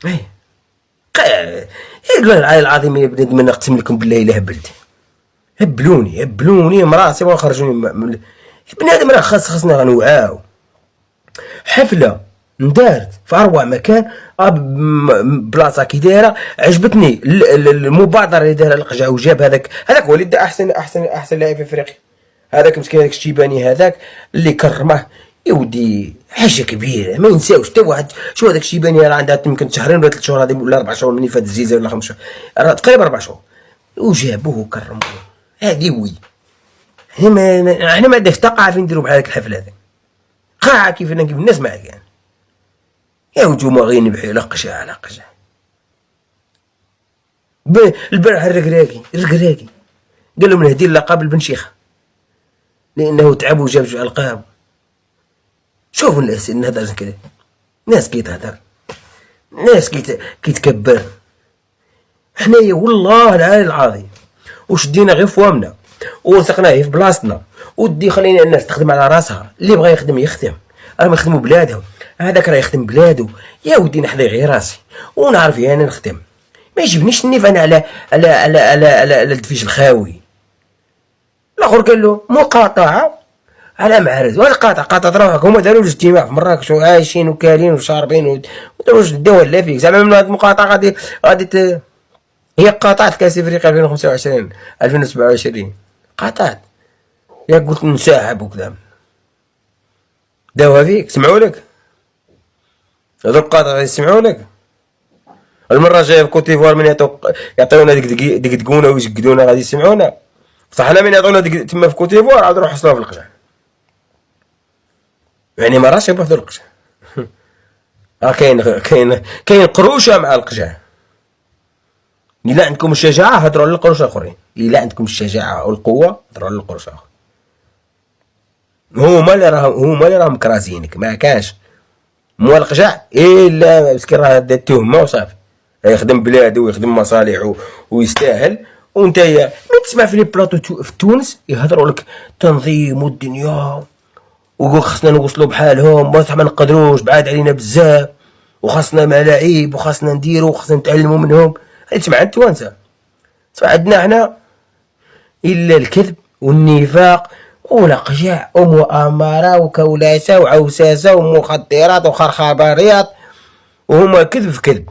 ايه والله العظيم يا بنادم انا اقسم لكم بالله الا هبلت. هبلوني مراسي وخرجوني بنادم راه خاصنا غنوعاو. حفله ندارت في اروع مكان بلاصه كي دايره عجبتني المبادره اللي دارها القجع وجاب هذاك هو اللي دا احسن لاعب في افريقيا. هذاك مسكين هذاك الشيباني هذاك اللي كرمه يا ودي حاجه كبيره ما ينساوش حتى واحد. شو هذاك الشيباني راه عندها يمكن شهرين ولا 3 شهور هذه ولا 4 شهور من فات الزيزه ولا 5 شهور تقريبا 4 شهور وجابوه وكرموه. هذه وي احنا ما عندناش قاعه فين نديروا بحال هذيك الحفله هذه قاعه كيف الناس معاك يعني. يا نتوما غير نبحي على قجع البارح الركراكي قال لهم نهدي اللقب لبن شيخه لانه تعب وجاب جوج القاب. شوفوا الناس نهضر كذا ناس كيتهضر ناس كيتكبر. حنايا والله العالي العظيم وشدينا غير فوامنا ورزقناه في بلاصتنا ودي خلينا الناس تخدم على راسها. اللي بغى يخدم راهم يخدموا بلادهم. هذاك راه يخدم بلادو يا ودي نحضي غير راسي ونعرف انا نخدم. ما يجبنيش نيف انا على الدفيش الخاوي. الاخر قال له مقاطعه على معرض ولا قاطع روحك. هما داروا الاجتماع في مراكش وعايشين وكالين وشاربين وداروا الدول لا فيك زعما من هذه المقاطعه غادي هي قاطعت كاس افريقيا 2025 2027 قاطعت. يا قلت نساحب وكذا داوها فيك سمعوا لك هذو القاطع يسمعوا لك. المره الجايه في كوت ديفوار من يعطيونا ديك دقونه ويجقدونا غادي يسمعونا. صح حنا من يعطونا تما في كوت ديفوار عاد نروحوا نحصلوها في القجع. يعني ما راهش يبحثوا القجع. كاين قروشه مع القجع. الا عندكم الشجاعه هضروا على القروش اخرين. الا عندكم الشجاعه والقوه هضروا على القروش اخرين. هما اللي راهم كرازينك ما كانش مو القجع الا مسكين راه دا التهمه وصافي يخدم بلادو ويخدم مصالح ويستاهل. وانت من تسمع في لي بلاطو في تونس يهضروا لك تنظيم والدنيا ويقول خصنا نوصلوا بحالهم بصح ما نقدروش بعاد علينا بزاف وخاصنا ملاعيب وخاصنا نديروا وخاصنا نتعلموا منهم. هذه تسمع التوانسه. تسمع عندنا حنا الا الكذب والنفاق ولقجع ومؤامره وكولاسه وعوساسه ومخدرات وخرخباريات وهما كذب في كذب.